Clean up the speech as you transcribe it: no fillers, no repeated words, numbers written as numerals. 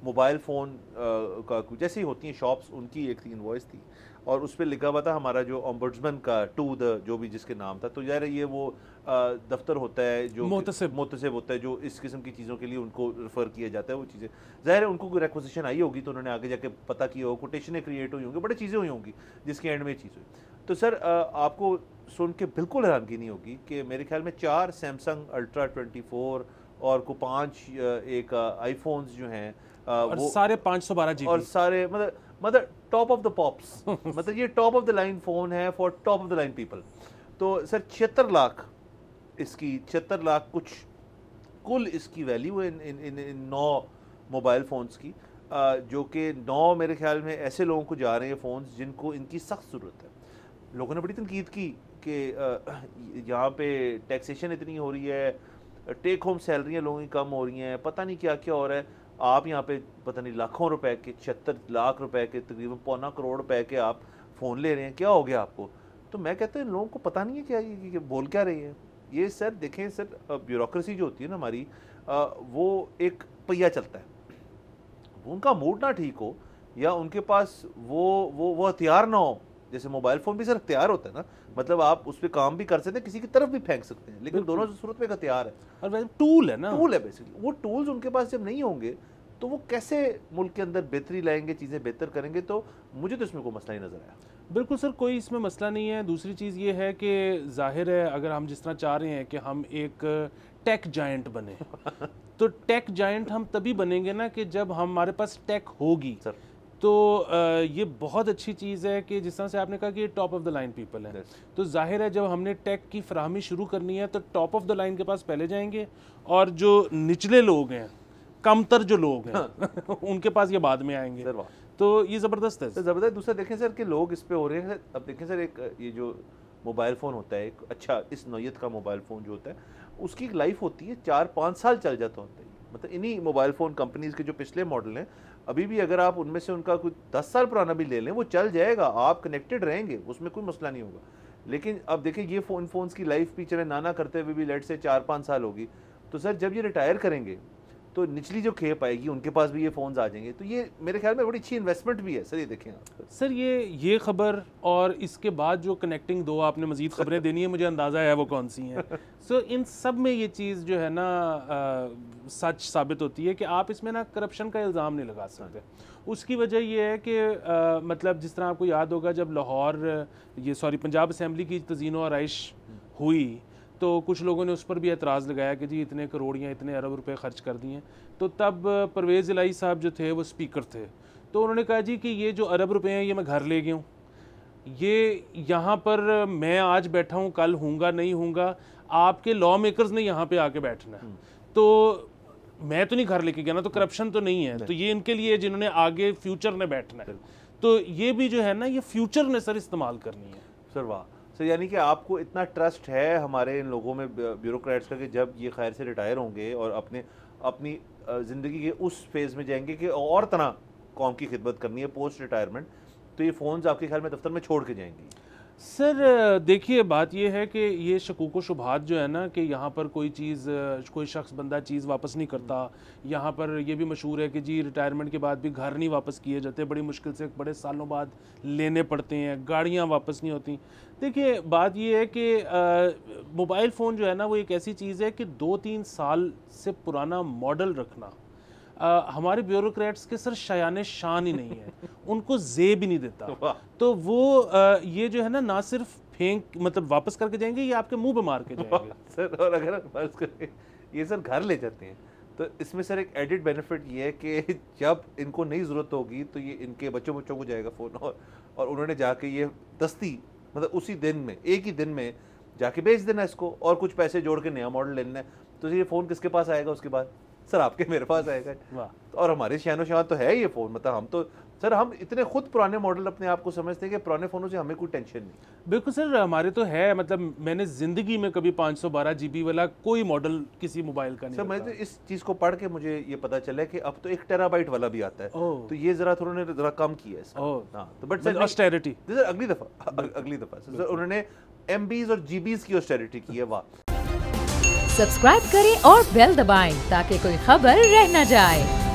Mobile phone کا جیسے ہی ہوتی ہیں شاپس، ان کی ایک انوائس تھی اور اس پہ لکھا ہوا تھا ہمارا جو اومبڈسمن کا ٹو دا جو بھی جس کے نام تھا. تو ظاہر ہے یہ وہ دفتر ہوتا ہے جو محتسب ہوتا ہے جو اس قسم کی چیزوں کے لیے ان کو ریفر کیا جاتا ہے. وہ چیزیں ظاہر ہے ان کو کوئی ریکوزیشن آئی ہوگی تو انہوں نے آگے جا کے پتہ کیا ہو، کوٹیشنیں کریٹ ہوئی ہوں گی، بڑی چیزیں ہوئی ہوں گی جس کے اینڈ میں چیز ہوئی. تو سر آپ کو سن کے بالکل حیرانگی نہیں ہوگی کہ میرے خیال میں 4 سیمسنگ الٹرا 24 اور کو 5 ایک آئی فونز جو ہیں اور سارے 512 GB اور سارے مطلب ٹاپ آف دا پاپس مطلب یہ top of the line phone ہے for top of the line people. تو سر 76 لاکھ اس کی 76 لاکھ کچھ کل اس کی ویلیو ہے ان 9 موبائل فونز کی، جو کہ 9 میرے خیال میں ایسے لوگوں کو جا رہے ہیں فونز جن کو ان کی سخت ضرورت ہے. لوگوں نے بڑی تنقید کی کہ یہاں پہ ٹیکسیشن اتنی ہو رہی ہے، ٹیک ہوم سیلریاں لوگوں کی کم ہو رہی ہیں، پتہ نہیں کیا کیا ہو رہا ہے، آپ یہاں پہ پتہ نہیں لاکھوں روپے کے 76 لاکھ روپے کے تقریباً 1.25 کروڑ روپے کے آپ فون لے رہے ہیں، کیا ہو گیا آپ کو؟ تو میں کہتا ہوں لوگوں کو پتہ نہیں ہے کیا یہ بول کیا رہی ہے. یہ سر دیکھیں سر بیوروکریسی جو ہوتی ہے نا ہماری، وہ ایک پہیا چلتا ہے. ان کا موڈ نہ ٹھیک ہو یا ان کے پاس وہ ہتھیار نہ ہو، جیسے موبائل فون بھی سر اختیار ہوتا ہے نا، مطلب آپ اس پہ کام بھی کر سکتے ہیں، کسی کی طرف بھی پھینک سکتے ہیں، لیکن دونوں صورت میں ایک ہتھیار ہے اور ٹول ہے نا، ٹول ہے بیسیکلی. وہ ٹولز ان کے پاس جب نہیں ہوں گے تو وہ کیسے ملک کے اندر بہتری لائیں گے، چیزیں بہتر کریں گے؟ تو مجھے تو اس میں کوئی مسئلہ نہیں نظر آیا. بالکل سر، کوئی اس میں مسئلہ نہیں ہے. دوسری چیز یہ ہے کہ ظاہر ہے اگر ہم جس طرح چاہ رہے ہیں کہ ہم ایک ٹیک جائنٹ بنیں تو ٹیک جائنٹ ہم تبھی بنیں گے نا کہ جب ہمارے پاس ٹیک ہوگی. تو یہ بہت اچھی چیز ہے کہ جس طرح سے آپ نے کہا کہ یہ top of the line people ہیں، تو ظاہر ہے جب ہم نے ٹیک کی فراہمی شروع کرنی ہے تو ٹاپ آف دا لائن کے پاس پہلے جائیں گے، اور جو نچلے لوگ ہیں، کم تر جو لوگ ہیں ان کے پاس یہ بعد میں آئیں گے. تو یہ زبردست ہے زبردست. دوسرا دیکھیں سر کہ لوگ اس پہ ہو رہے ہیں. اب دیکھیں سر ایک یہ جو موبائل فون ہوتا ہے، ایک اچھا اس نوعیت کا موبائل فون جو ہوتا ہے اس کی ایک لائف ہوتی ہے 4-5 سال چل جاتا ہوتا ہے. مطلب انہی موبائل فون کمپنیز کے جو پچھلے ماڈل ہیں ابھی بھی اگر آپ ان میں سے ان کا کوئی 10 سال پرانا بھی لے لیں وہ چل جائے گا، آپ کنیکٹڈ رہیں گے، اس میں کوئی مسئلہ نہیں ہوگا. لیکن اب دیکھیں یہ فونز کی لائف بھی چلے نانا کرتے ہوئے بھی لیٹ سے 4-5 سال ہوگی، تو سر جب یہ ریٹائر کریں گے تو نچلی جو کھیپ آئے گی ان کے پاس بھی یہ فونز آ جائیں گے. تو یہ میرے خیال میں بڑی اچھی انویسٹمنٹ بھی ہے سر. یہ دیکھیں سر یہ خبر اور اس کے بعد جو کنیکٹنگ 2 آپ نے مزید خبریں دینی ہیں، مجھے اندازہ ہے وہ کون سی ہیں. سو ان سب میں یہ چیز جو ہے نا سچ ثابت ہوتی ہے کہ آپ اس میں نا کرپشن کا الزام نہیں لگا سکتے. اس کی وجہ یہ ہے کہ مطلب جس طرح آپ کو یاد ہوگا جب پنجاب اسمبلی کی تزئین و آرائش ہوئی تو کچھ لوگوں نے اس پر بھی اعتراض لگایا کہ جی اتنے کروڑیاں اتنے ارب روپے خرچ کر دیے. تو تب پرویز الہی صاحب جو تھے وہ اسپیکر تھے، تو انہوں نے کہا جی کہ یہ جو ارب روپے ہیں یہ میں گھر لے گیا ہوں، یہ یہاں پر میں آج بیٹھا ہوں، کل ہوں گا نہیں ہوں گا، آپ کے لا میکرز نے یہاں پہ آ کے بیٹھنا ہے، تو میں تو نہیں گھر لے کے گیا نا، تو کرپشن تو نہیں ہے. تو یہ ان کے لیے جنہوں نے آگے فیوچر نے بیٹھنا ہے، تو یہ بھی جو ہے نا یہ فیوچر نے سر استعمال کرنی ہے. سر واہ سر، یعنی کہ آپ کو اتنا ٹرسٹ ہے ہمارے ان لوگوں میں بیوروکریٹس کا کہ جب یہ خیر سے ریٹائر ہوں گے اور اپنی زندگی کے اس فیز میں جائیں گے کہ اور طرح قوم کی خدمت کرنی ہے پوسٹ ریٹائرمنٹ، تو یہ فونز آپ کے خیال میں دفتر میں چھوڑ کے جائیں گی؟ سر دیکھیے بات یہ ہے کہ یہ شکوک و شبہات جو ہے نا کہ یہاں پر کوئی شخص بندہ چیز واپس نہیں کرتا. یہاں پر یہ بھی مشہور ہے کہ جی ریٹائرمنٹ کے بعد بھی گھر نہیں واپس کیے جاتے، بڑی مشکل سے بڑے سالوں بعد لینے پڑتے ہیں، گاڑیاں واپس نہیں ہوتی. دیکھیے بات یہ ہے کہ موبائل فون جو ہے نا وہ ایک ایسی چیز ہے کہ 2-3 سال سے پرانا ماڈل رکھنا ہمارے بیوروکریٹس کے سر شایان شان ہی نہیں ہے، ان کو زیب ہی نہیں دیتا. تو وہ یہ جو ہے نا نہ صرف مطلب واپس کر کے جائیں گے، یہ آپ کے منہ پہ مار کے جائیں گے. سر اور اگر فرض کریں یہ سر گھر لے جاتے ہیں تو اس میں سر ایک ایڈڈ بینیفٹ یہ ہے کہ جب ان کو نئی ضرورت ہوگی تو یہ ان کے بچوں کو جائے گا فون، اور انہوں نے جا کے یہ دستی مطلب اسی دن میں ایک ہی دن میں جا کے بیچ دینا اس کو اور کچھ پیسے جوڑ کے نیا ماڈل لینا ہے. تو یہ فون کس کے پاس آئے گا اس کے بعد؟ سر آپ کے میرے پاس آئے گا. اور ہمارے شان و شان تو ہے یہ فون، مطلب ہم تو سر ہم اتنے خود پرانے ماڈل اپنے آپ کو سمجھتے ہیں کہ پرانے فونوں سے ہمیں کوئی ٹینشن نہیں. بالکل سر، ہمارے تو ہے، مطلب میں نے زندگی میں کبھی 512 GB والا کوئی ماڈل کسی موبائل کا نہیں. سر میں تو اس چیز کو پڑھ کے مجھے یہ پتا چلا کہ اب تو 1 TB والا بھی آتا ہے، تو یہ ذرا کم کیا ہے اس کا. ہاں تو بٹ سر آسٹیرٹی سر اگلی دفعہ سر انہوں نے MBs اور GBs کی آسٹیرٹی کی ہے. واہ. سبسکرائب کریں اور بیل دبائیں تاکہ کوئی خبر رہ نہ جائے.